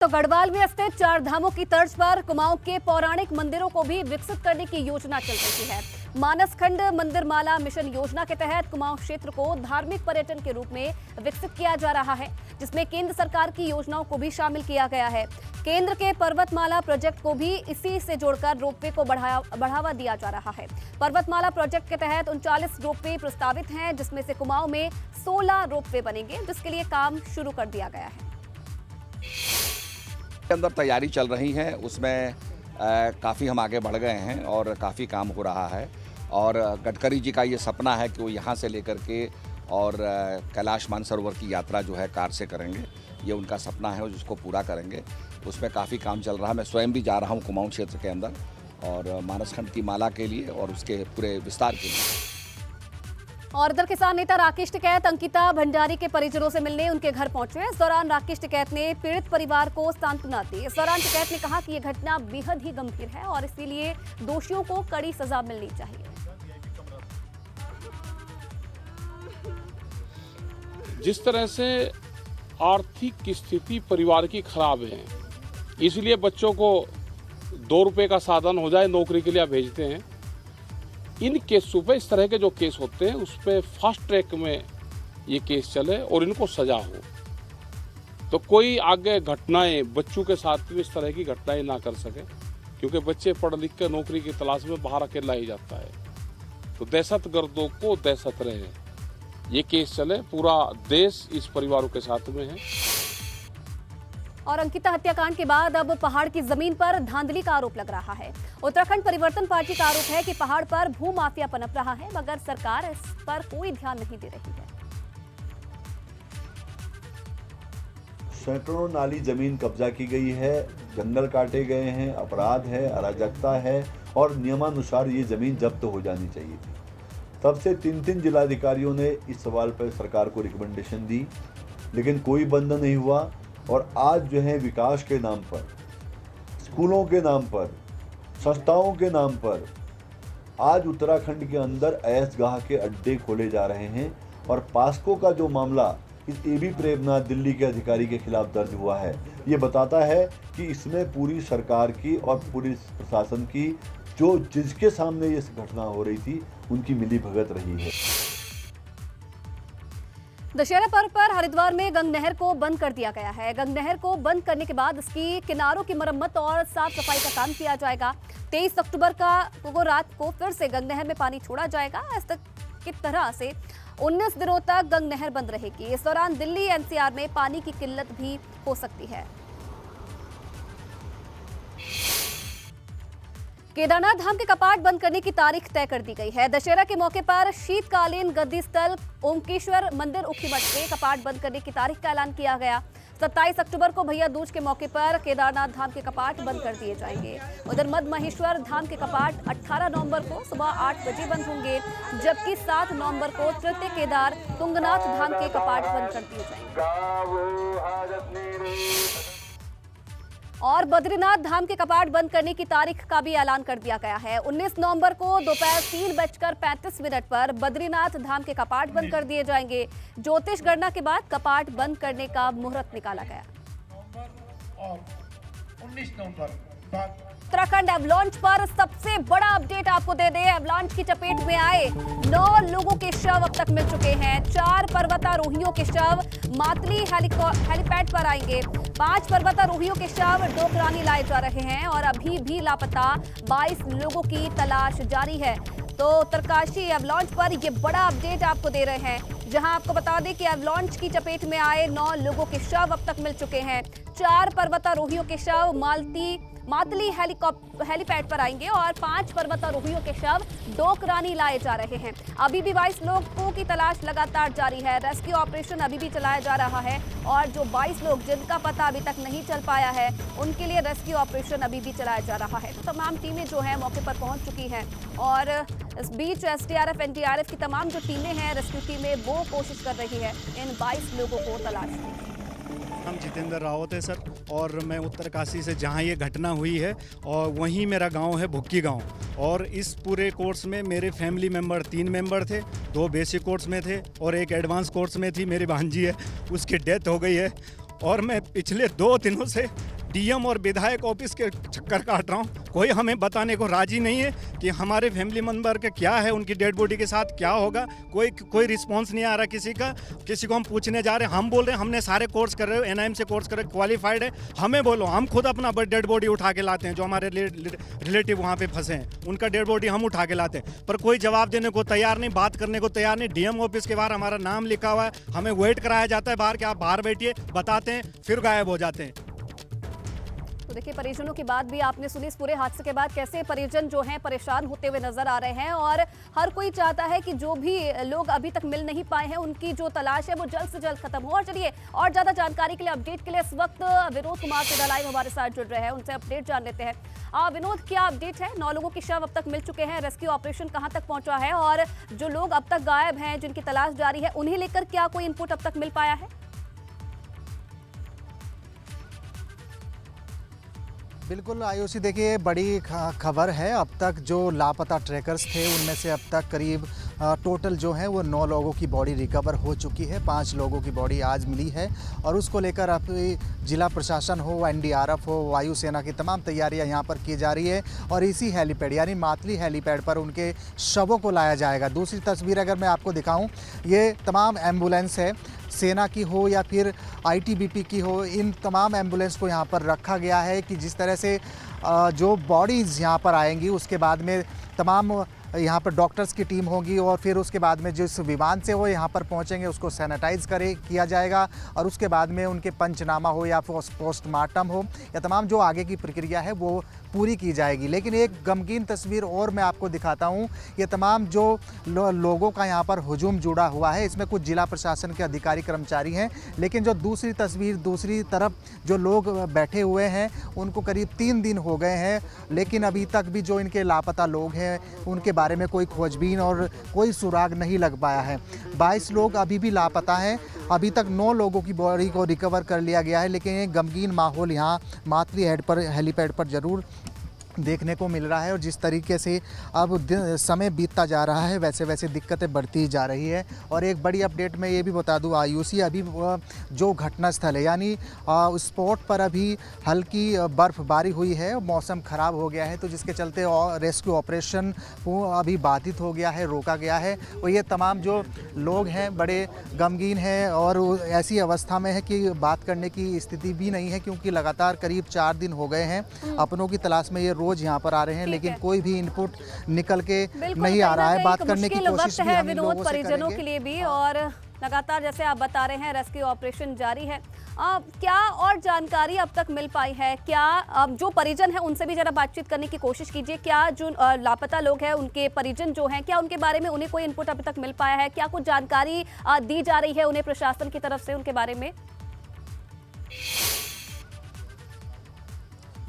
तो गढ़वाल में स्थित चार धामों की तर्ज पर कुमाऊं के पौराणिक मंदिरों को भी विकसित करने की योजना चल रही है। मानसखंड मंदिर माला मिशन योजना के तहत कुमाऊं क्षेत्र को धार्मिक पर्यटन के रूप में विकसित किया जा रहा है, जिसमें केंद्र सरकार की योजनाओं को भी शामिल किया गया है। केंद्र के पर्वतमाला प्रोजेक्ट को भी इसी से जोड़कर रोपवे को बढ़ावा दिया जा रहा है। पर्वतमाला प्रोजेक्ट के तहत 39 रोपवे प्रस्तावित हैं, जिसमें से कुमाऊं में 16 रोपवे बनेंगे, जिसके लिए काम शुरू कर दिया गया है। अंदर तैयारी चल रही है, उसमें काफ़ी हम आगे बढ़ गए हैं और काफ़ी काम हो रहा है। और गडकरी जी का ये सपना है कि वो यहाँ से लेकर के और कैलाश मानसरोवर की यात्रा जो है कार से करेंगे। ये उनका सपना है और जिसको पूरा करेंगे। उसमें काफ़ी काम चल रहा है। मैं स्वयं भी जा रहा हूँ कुमाऊं क्षेत्र के अंदर और मानसखंड की माला के लिए और उसके पूरे विस्तार के लिए। और इधर किसान नेता राकेश टिकैत अंकिता भंडारी के परिजनों से मिलने उनके घर पहुंचे। इस दौरान राकेश टिकैत ने पीड़ित परिवार को सांत्वना दी। इस दौरान टिकैत ने कहा कि यह घटना बेहद ही गंभीर है और इसीलिए दोषियों को कड़ी सजा मिलनी चाहिए। जिस तरह से आर्थिक स्थिति परिवार की खराब है, इसलिए बच्चों को 2 रुपए का साधन हो जाए नौकरी के लिए भेजते हैं। इन केसों पे, इस तरह के जो केस होते हैं, उस पे फास्ट ट्रैक में ये केस चले और इनको सजा हो, तो कोई आगे घटनाएं बच्चों के साथ में इस तरह की घटनाएं ना कर सके, क्योंकि बच्चे पढ़ लिख कर नौकरी की तलाश में बाहर अकेला ही जाता है। तो दहशतगर्दों को दहशत रहे, ये केस चले। पूरा देश इस परिवारों के साथ में है। और अंकिता हत्याकांड के बाद अब पहाड़ की जमीन पर धांधली का आरोप लग रहा है। उत्तराखंड परिवर्तन पार्टी का आरोप है कि पहाड़ पर भू माफिया पनप रहा है, मगर सरकार इस पर कोई ध्यान नहीं दे रही है। सैकड़ों नाली जमीन कब्जा की गई है, जंगल काटे गए हैं, अपराध है, अराजकता है और नियमानुसार ये जमीन जब्त हो जानी चाहिए थी। तब से 3 जिलाधिकारियों ने इस सवाल पर सरकार को रिकमेंडेशन दी, लेकिन कोई बंद नहीं हुआ। और आज जो है विकास के नाम पर, स्कूलों के नाम पर, संस्थाओं के नाम पर आज उत्तराखंड के अंदर ऐशगाह के अड्डे खोले जा रहे हैं। और पास्को का जो मामला इस एबी प्रेमनाथ दिल्ली के अधिकारी के खिलाफ दर्ज हुआ है, ये बताता है कि इसमें पूरी सरकार की और पूरी प्रशासन की, जो जिसके सामने ये घटना हो रही थी, उनकी मिलीभगत रही है। दशहरा पर्व पर हरिद्वार में गंग नहर को बंद कर दिया गया है। गंग नहर को बंद करने के बाद इसकी किनारों की मरम्मत और साफ सफाई का काम किया जाएगा। 23 अक्टूबर को रात को फिर से गंग नहर में पानी छोड़ा जाएगा। इस की तरह से 19 दिनों तक गंग नहर बंद रहेगी। इस दौरान दिल्ली एनसीआर में पानी की किल्लत भी हो सकती है। केदारनाथ धाम के कपाट बंद करने की तारीख तय कर दी गई है। दशहरा के मौके पर शीतकालीन गद्दी स्थल ओमकेश्वर मंदिर उखीमठ के कपाट बंद करने की तारीख का ऐलान किया गया। 27 अक्टूबर को भैया दूज के मौके पर केदारनाथ धाम के कपाट बंद कर दिए जाएंगे। उधर मद महेश्वर धाम के कपाट 18 नवंबर को सुबह 8 बजे बंद होंगे, जबकि 7 नवंबर को तृतीय केदार तुंगनाथ धाम के कपाट बंद कर दिए जाएंगे। और बद्रीनाथ धाम के कपाट बंद करने की तारीख का भी ऐलान कर दिया गया है। 19 नवंबर को दोपहर 3:35 पर बद्रीनाथ धाम के कपाट बंद कर दिए जाएंगे। ज्योतिष गणना के बाद कपाट बंद करने का मुहूर्त निकाला गया। 19 नवंबर उत्तराखंड एवलांच पर सबसे बड़ा अपडेट आपको दे दें। एवलांच की चपेट में आए 9 लोगों के शव अब तक मिल चुके हैं। 4 पर्वतारोहियों के शव मातली हेलीपैड पर आएंगे। 5 पर्वतारोहियों के शव डोकरानी लाए जा रहे हैं और अभी भी लापता 22 लोगों की तलाश जारी है। तो उत्तरकाशी एवलांच पर ये बड़ा अपडेट आपको दे रहे हैं, जहां आपको बता दें कि एवलांच की चपेट में आए 9 लोगों के शव अब तक मिल चुके हैं। 4 पर्वतारोहियों के शव मातली हेलीपैड पर आएंगे और 5 पर्वतारोहियों के शव डोकरानी लाए जा रहे हैं। अभी भी 22 लोगों की तलाश लगातार जारी है। रेस्क्यू ऑपरेशन अभी भी चलाया जा रहा है और जो 22 लोग जिनका पता अभी तक नहीं चल पाया है, उनके लिए रेस्क्यू ऑपरेशन अभी भी चलाया जा रहा है। तो तमाम टीमें जो हैं मौके पर पहुंच चुकी हैं और इस बीच एसडीआरएफ, एनडीआरएफ की तमाम जो टीमें हैं, रेस्क्यू टीमें, वो कोशिश कर रही है इन 22 लोगों को तलाशने की। हम जितेंद्र रावत है सर, और मैं उत्तरकाशी से जहां ये घटना हुई है और वहीं मेरा गांव है भुक्की गांव। और इस पूरे कोर्स में मेरे फैमिली मेंबर 3 मेंबर थे, 2 बेसिक कोर्स में थे और एक एडवांस कोर्स में थी। मेरी भांजी है, उसकी डेथ हो गई है। और मैं पिछले 2 दिनों से डीएम और विधायक ऑफिस के चक्कर काट रहा हूँ। कोई हमें बताने को राजी नहीं है कि हमारे फैमिली मेंबर का क्या है, उनकी डेड बॉडी के साथ क्या होगा। कोई रिस्पांस नहीं आ रहा किसी को हम पूछने जा रहे हैं, हम बोल रहे हैं हमने सारे कोर्स कर रहे हो, एनआईएम से कोर्स कर रहे, क्वालिफाइड है, हमें बोलो। हम खुद अपना डेड बॉडी उठा के लाते हैं, जो हमारे रिलेटिव वहाँ पे फंसे हैं उनका डेड बॉडी हम उठा के लाते हैं, पर कोई जवाब देने को तैयार नहीं, बात करने को तैयार नहीं। डीएम ऑफिस के बाहर हमारा नाम लिखा हुआ है, हमें वेट कराया जाता है बाहर कि आप बाहर बैठिए, बताते हैं, फिर गायब हो जाते हैं। तो देखिए, परिजनों की बात भी आपने सुनी। इस पूरे हादसे के बाद कैसे परिजन जो हैं परेशान होते हुए नजर आ रहे हैं, और हर कोई चाहता है कि जो भी लोग अभी तक मिल नहीं पाए हैं उनकी जो तलाश है वो जल्द से जल्द खत्म हो। और चलिए, और ज्यादा जानकारी के लिए, अपडेट के लिए इस वक्त विनोद कुमार सीधा लाइव हमारे साथ जुड़ रहे हैं, उनसे अपडेट जान लेते हैं। विनोद, क्या अपडेट है? 9 लोगों के शव अब तक मिल चुके हैं, रेस्क्यू ऑपरेशन कहां तक पहुंचा है, और जो लोग अब तक गायब हैं जिनकी तलाश जारी है उन्हें लेकर क्या कोई इनपुट अब तक मिल पाया है? बिल्कुल आयुषी, देखिए बड़ी खबर है। अब तक जो लापता ट्रैकर्स थे उनमें से अब तक करीब टोटल जो है वो 9 लोगों की बॉडी रिकवर हो चुकी है। 5 लोगों की बॉडी आज मिली है, और उसको लेकर अब जिला प्रशासन हो, एनडीआरएफ हो, वायुसेना की तमाम तैयारियां यहाँ पर की जा रही है, और इसी हेलीपैड यानी मातली हेलीपैड पर उनके शवों को लाया जाएगा। दूसरी तस्वीर अगर मैं आपको दिखाऊं, ये तमाम एम्बुलेंस है, सेना की हो या फिर आईटीबीपी की हो, इन तमाम एम्बुलेंस को यहाँ पर रखा गया है कि जिस तरह से जो बॉडीज़ यहाँ पर आएंगी उसके बाद में तमाम यहाँ पर डॉक्टर्स की टीम होगी, और फिर उसके बाद में जिस विमान से वो यहाँ पर पहुँचेंगे उसको सैनिटाइज किया जाएगा, और उसके बाद में उनके पंचनामा हो या पोस्टमार्टम हो या तमाम जो आगे की प्रक्रिया है वो पूरी की जाएगी। लेकिन एक गमगीन तस्वीर और मैं आपको दिखाता हूँ। ये तमाम जो लोगों का यहाँ पर हुजूम जुड़ा हुआ है, इसमें कुछ जिला प्रशासन के अधिकारी कर्मचारी हैं, लेकिन जो दूसरी तस्वीर, दूसरी तरफ जो लोग बैठे हुए हैं उनको करीब 3 दिन हो गए हैं, लेकिन अभी तक भी जो इनके लापता लोग हैं उनके बारे में कोई खोजबीन और कोई सुराग नहीं लग पाया है। 22 लोग अभी भी लापता हैं। अभी तक 9 लोगों की बॉडी को रिकवर कर लिया गया है, लेकिन एक गमगीन माहौल यहाँ मातली हेलीपैड पर ज़रूर देखने को मिल रहा है, और जिस तरीके से अब समय बीतता जा रहा है वैसे वैसे दिक्कतें बढ़ती जा रही है। और एक बड़ी अपडेट मैं ये भी बता दूं आयुषी, अभी जो घटनास्थल है यानी स्पॉट पर अभी हल्की बर्फबारी हुई है, मौसम ख़राब हो गया है, तो जिसके चलते रेस्क्यू ऑपरेशन अभी बाधित हो गया है, रोका गया है। और ये तमाम जो लोग हैं बड़े गमगीन हैं, और ऐसी अवस्था में है कि बात करने की स्थिति भी नहीं है, क्योंकि लगातार करीब 4 दिन हो गए हैं अपनों की तलाश में ये रोज यहाँ पर आ रहे हैं, लेकिन कोई भी इनपुट निकल के नहीं आ रहा है। बात करने की कोशिश भी हम विनोद परिजनों के लिए भी, और लगातार जैसे आप बता रहे हैं रेस्क्यू ऑपरेशन जारी है। क्या और जानकारी अब तक मिल पाई है? क्या जो परिजन है उनसे भी जरा बातचीत करने की कोशिश कीजिए। क्या जो लापता लोग हैं उनके परिजन जो हैं, क्या उनके बारे में उन्हें कोई इनपुट अभी तक मिल पाया है? क्या कुछ जानकारी दी जा रही है उन्हें प्रशासन की तरफ से उनके बारे में?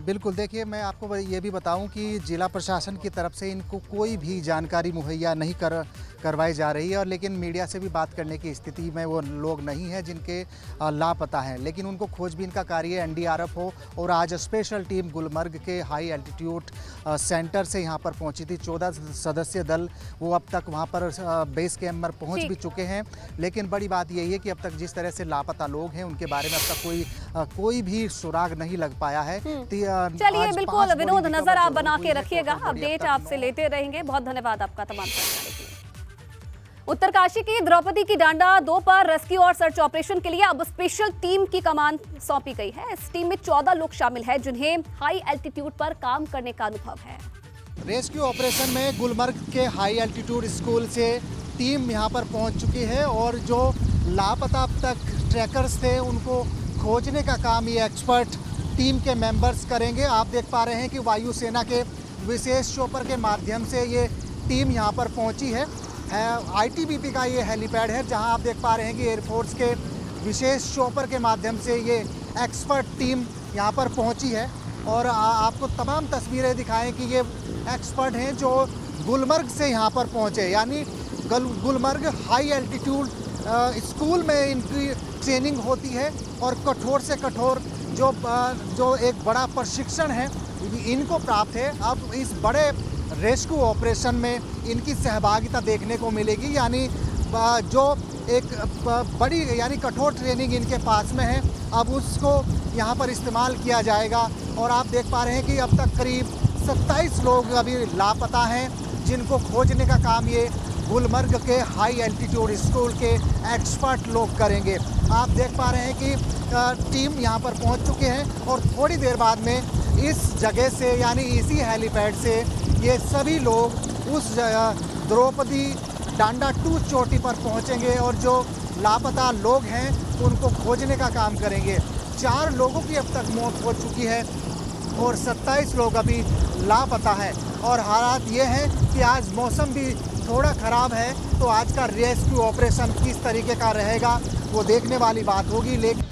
बिल्कुल, देखिए मैं आपको ये भी बताऊं कि जिला प्रशासन की तरफ से इनको कोई भी जानकारी मुहैया नहीं करवाई जा रही है, और लेकिन मीडिया से भी बात करने की स्थिति में वो लोग नहीं हैं जिनके लापता हैं। लेकिन उनको खोजबीन का कार्य एनडीआरएफ हो, और आज स्पेशल टीम गुलमर्ग के हाई एल्टीट्यूड सेंटर से यहाँ पर पहुँची थी। 14 सदस्यीय दल वो अब तक वहाँ पर बेस कैंप पर पहुँच भी चुके हैं। लेकिन बड़ी बात यही है कि अब तक जिस तरह से लापता लोग हैं उनके बारे में अब तक कोई भी सुराग नहीं लग पाया है। चलिए, बिल्कुल विनोद, नजर आप बना के रखिएगा, अपडेट आपसे लेते रहेंगे। बहुत धन्यवाद आपका तमाम जानकारी के लिए। उत्तरकाशी की द्रौपदी की डांडा 2 पर रेस्क्यू और सर्च ऑपरेशन के लिए अब स्पेशल टीम की कमान सौंपी गई है। इस टीम में 14 लोग शामिल हैं जिन्हें हाई एल्टीट्यूड पर काम करने का अनुभव है। रेस्क्यू ऑपरेशन में गुलमर्ग के हाई एल्टीट्यूड स्कूल से टीम यहाँ पर पहुँच चुकी है, और जो लापता अब तक ट्रैकर्स थे उनको खोजने का काम ये एक्सपर्ट टीम के मेंबर्स करेंगे। आप देख पा रहे हैं कि वायुसेना के विशेष चॉपर के माध्यम से ये टीम यहाँ पर पहुँची है। आईटीबीपी का ये हेलीपैड है, जहाँ आप देख पा रहे हैं कि एयरफोर्स के विशेष चॉपर के माध्यम से ये एक्सपर्ट टीम यहाँ पर पहुँची है। और आपको तमाम तस्वीरें दिखाएं कि ये एक्सपर्ट हैं जो गुलमर्ग से यहाँ पर पहुँचे, यानी गुलमर्ग हाई एल्टीट्यूड स्कूल में इनकी ट्रेनिंग होती है, और कठोर से कठोर जो एक बड़ा प्रशिक्षण है इनको प्राप्त है। अब इस बड़े रेस्क्यू ऑपरेशन में इनकी सहभागिता देखने को मिलेगी, यानी जो एक बड़ी यानी कठोर ट्रेनिंग इनके पास में है, अब उसको यहाँ पर इस्तेमाल किया जाएगा। और आप देख पा रहे हैं कि अब तक करीब 27 लोग अभी लापता हैं, जिनको खोजने का काम ये गुलमर्ग के हाई एल्टीट्यूड स्कूल के एक्सपर्ट लोग करेंगे। आप देख पा रहे हैं कि टीम यहाँ पर पहुँच चुके हैं और थोड़ी देर बाद में इस जगह से यानी इसी हेलीपैड से ये सभी लोग उस द्रौपदी डांडा 2 चोटी पर पहुँचेंगे और जो लापता लोग हैं उनको खोजने का काम करेंगे। 4 लोगों की अब तक मौत हो चुकी है और 27 लोग अभी लापता हैं। और हालात ये हैं कि आज मौसम भी थोड़ा ख़राब है, तो आज का रेस्क्यू ऑपरेशन किस तरीके का रहेगा वो देखने वाली बात होगी। लेकिन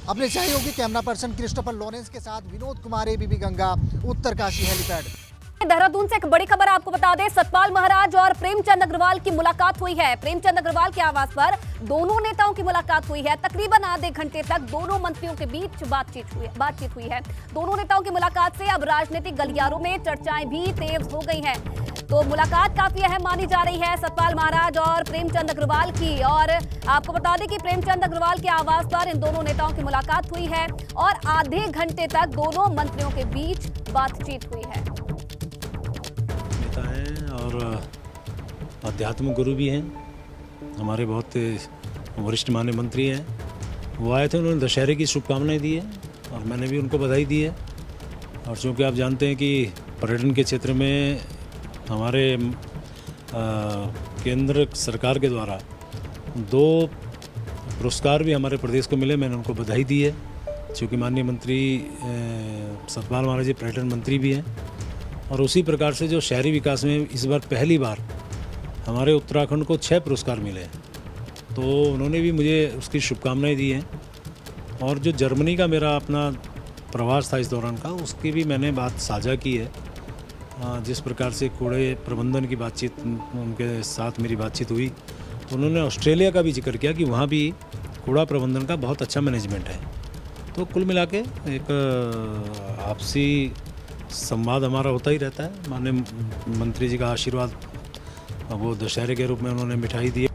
अपने सहयोगी कैमरा पर्सन क्रिस्टोफर लॉरेंस के साथ विनोद कुमार, एबीपी गंगा, उत्तरकाशी हेलीपैड। देहरादून से एक बड़ी खबर आपको बता दें, सतपाल महाराज और प्रेमचंद अग्रवाल की मुलाकात हुई है। प्रेमचंद अग्रवाल के आवास पर दोनों नेताओं की मुलाकात हुई है। तकरीबन आधे घंटे तक दोनों मंत्रियों के बीच बातचीत हुई है। दोनों नेताओं की मुलाकात से अब राजनीतिक गलियारों में चर्चाएं भी तेज हो गई हैं। तो मुलाकात काफी अहम मानी जा रही है सतपाल महाराज और प्रेमचंद अग्रवाल की। और आपको बता दें कि प्रेमचंद अग्रवाल के आवास पर इन दोनों नेताओं की मुलाकात हुई है और आधे घंटे तक दोनों मंत्रियों के बीच बातचीत हुई है। हैं और आध्यात्मिक गुरु भी हैं, हमारे बहुत वरिष्ठ मान्य मंत्री हैं। वो आए थे, उन्होंने दशहरे की शुभकामनाएं दी है और मैंने भी उनको बधाई दी है। और चूँकि आप जानते हैं कि पर्यटन के क्षेत्र में हमारे केंद्र सरकार के द्वारा 2 पुरस्कार भी हमारे प्रदेश को मिले, मैंने उनको बधाई दी है। चूँकि माननीय मंत्री सतपाल महाराज जी पर्यटन मंत्री भी हैं और उसी प्रकार से जो शहरी विकास में इस बार पहली बार हमारे उत्तराखंड को 6 पुरस्कार मिले हैं, तो उन्होंने भी मुझे उसकी शुभकामनाएं दी हैं। और जो जर्मनी का मेरा अपना प्रवास था इस दौरान का, उसकी भी मैंने बात साझा की है। जिस प्रकार से कूड़े प्रबंधन की बातचीत उनके साथ मेरी बातचीत हुई, तो उन्होंने ऑस्ट्रेलिया का भी जिक्र किया कि वहाँ भी कूड़ा प्रबंधन का बहुत अच्छा मैनेजमेंट है। तो कुल मिला के एक आपसी संवाद हमारा होता ही रहता है। माननीय मंत्री जी का आशीर्वाद वो दशहरे के रूप में उन्होंने मिठाई दी।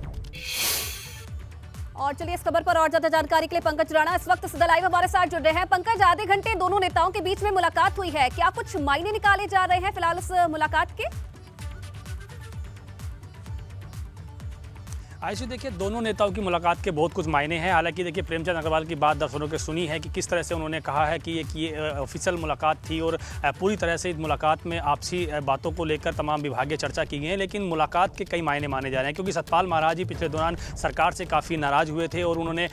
और चलिए इस खबर पर और ज्यादा जानकारी के लिए पंकज राणा इस वक्त सीधा लाइव हमारे साथ जुड़ रहे हैं। पंकज, आधे घंटे दोनों नेताओं के बीच में मुलाकात हुई है, क्या कुछ मायने निकाले जा रहे हैं फिलहाल इस मुलाकात के? आइए देखिए, दोनों नेताओं की मुलाकात के बहुत कुछ मायने हैं। हालांकि देखिए, प्रेमचंद अग्रवाल की बात दर्शकों के सुनी है कि किस तरह से उन्होंने कहा है कि ये ऑफिशियल मुलाकात थी और पूरी तरह से इस मुलाकात में आपसी बातों को लेकर तमाम विभागीय चर्चा की गई है। लेकिन मुलाकात के कई मायने माने जा रहे हैं, क्योंकि सतपाल महाराज जी पिछले दौरान सरकार से काफ़ी नाराज़ हुए थे और उन्होंने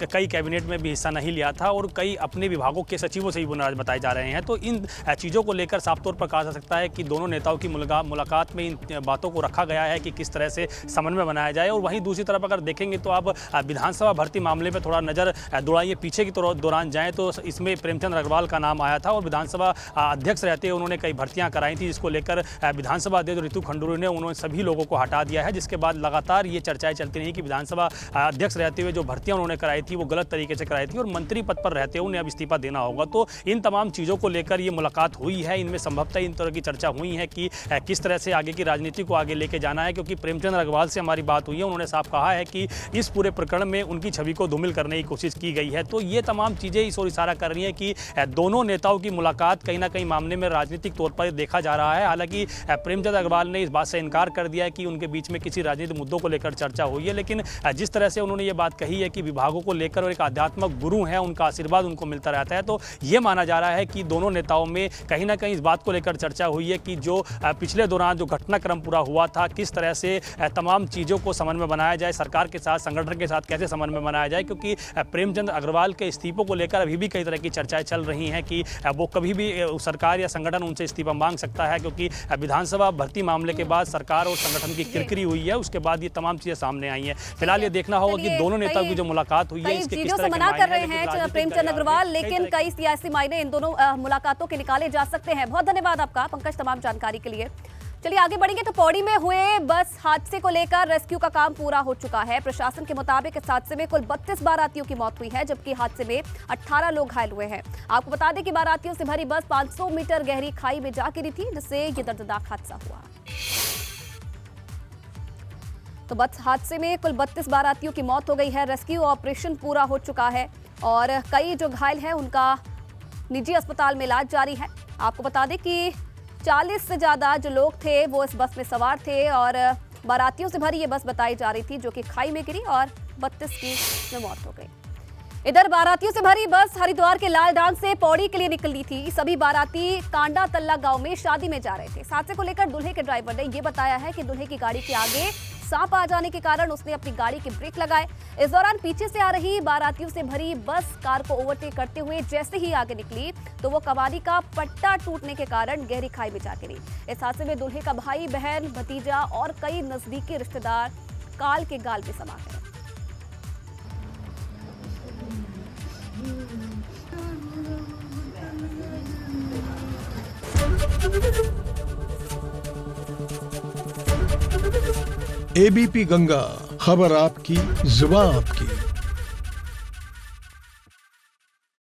कई कैबिनेट में भी हिस्सा नहीं लिया था और कई अपने विभागों के सचिवों से भी नाराज बताए जा रहे हैं। तो इन चीज़ों को लेकर साफ तौर पर कहा जा सकता है कि दोनों नेताओं की मुलाकात में इन बातों को रखा गया है कि किस तरह से समन्वय बनाया जाए। और वहीं दूसरी तरफ अगर देखेंगे तो आप विधानसभा भर्ती मामले में थोड़ा नज़र दौड़ाइए, पीछे की दौरान जाएं तो इसमें प्रेमचंद अग्रवाल का नाम आया था और विधानसभा अध्यक्ष रहते हुए उन्होंने कई भर्तियां कराई थी, जिसको लेकर विधानसभा अध्यक्ष ऋतु खंडूरी ने उन्होंने सभी लोगों को हटा दिया है। जिसके बाद लगातार ये चर्चाएं चलती रही कि विधानसभा अध्यक्ष रहते हुए जो भर्तियां उन्होंने कराई थी वो गलत तरीके से कराई थी और मंत्री पद पर रहते हुए उन्हें अब इस्तीफा देना होगा। तो इन तमाम चीज़ों को लेकर ये मुलाकात हुई है। इनमें संभवतः इन तरह की चर्चा हुई है कि किस तरह से आगे की राजनीति को आगे लेके जाना है, क्योंकि प्रेमचंद अग्रवाल से हमारी बात हुई है, उन्होंने साफ कहा है कि इस पूरे प्रकरण में उनकी छवि को धूमिल करने की कोशिश की गई है। तो ये तमाम चीज़ें इस ओर इशारा कर रही हैं कि दोनों नेताओं की मुलाकात कहीं ना कहीं मामले में राजनीतिक तौर पर देखा जा रहा है। हालांकि प्रेमचंद अग्रवाल ने इस बात से इनकार कर दिया है कि उनके बीच में किसी राजनीतिक मुद्दों को लेकर चर्चा हुई है, लेकिन जिस तरह से उन्होंने ये बात कही है कि विभागों को लेकर और एक आध्यात्मिक गुरु है, उनका आशीर्वाद उनको मिलता रहता है, तो ये माना जा रहा है कि दोनों नेताओं में कहीं ना कहीं इस बात को लेकर चर्चा हुई है कि जो पिछले दौरान जो घटनाक्रम पूरा हुआ था, किस तरह से तमाम चीज़ों को समन्वय बनाया जाए, सरकार के साथ संगठन के साथ कैसे समन्वय बनाया जाए। क्योंकि प्रेमचंद अग्रवाल के इस्तीफों को लेकर अभी भी कई तरह की चर्चाएं चल रही हैं कि वो कभी भी सरकार या संगठन उनसे इस्तीफा मांग सकता है, क्योंकि विधानसभा भर्ती मामले के बाद सरकार और संगठन की किरकिरी हुई है, उसके बाद ये तमाम चीजें सामने आई हैं। फिलहाल ये देखना होगा कि दोनों नेताओं की जो मुलाकात हुई है इसके किस तरह के मायने कर रहे हैं प्रेमचंद अग्रवाल, लेकिन कई सियासी मायने इन दोनों मुलाकातों के निकाले जा सकते हैं। बहुत धन्यवाद आपका पंकज तमाम जानकारी के लिए। चलिए आगे बढ़ेंगे तो पौड़ी में हुए बस हादसे को लेकर रेस्क्यू का काम पूरा हो चुका है। प्रशासन के मुताबिक इस हादसे में कुल 32 बारातियों की मौत हुई है, जबकि हादसे में 18 लोग घायल हुए हैं। आपको बता दें कि बारातियों से भरी बस 500 मीटर गहरी खाई में जा गिरी थी, जिससे ये दर्दनाक हादसा हुआ। तो बस हादसे में कुल 32 बारातियों की मौत हो गई है। रेस्क्यू ऑपरेशन पूरा हो चुका है और कई जो घायल हैं उनका निजी अस्पताल में इलाज जारी है। आपको बता दें कि 40 से ज़्यादा जो लोग थे वो इस बस में सवार थे और बारातियों से भरी ये बस बताई जा रही थी जो कि खाई में गिरी और 32 की में मौत हो गई। इधर बारातियों से भरी बस हरिद्वार के लालडांग से पौड़ी के लिए निकली थी। सभी बाराती कांडा तल्ला गांव में शादी में जा रहे थे। इस हादसे को लेकर दूल्हे के ड्राइवर ने ये बताया है कि दूल्हे की गाड़ी के आगे सांप आ जाने के कारण उसने अपनी गाड़ी के ब्रेक लगाए। इस दौरान पीछे से आ रही बारातियों से भरी बस कार को ओवरटेक करते हुए जैसे ही आगे निकली तो वो कवारी का पट्टा टूटने के कारण गहरी खाई में जा गिरी। इस हादसे में दूल्हे का भाई, बहन, भतीजा और कई नजदीकी रिश्तेदार काल के गाल में समा गए। एबीपी गंगा, खबर आपकी, जुबान आपकी।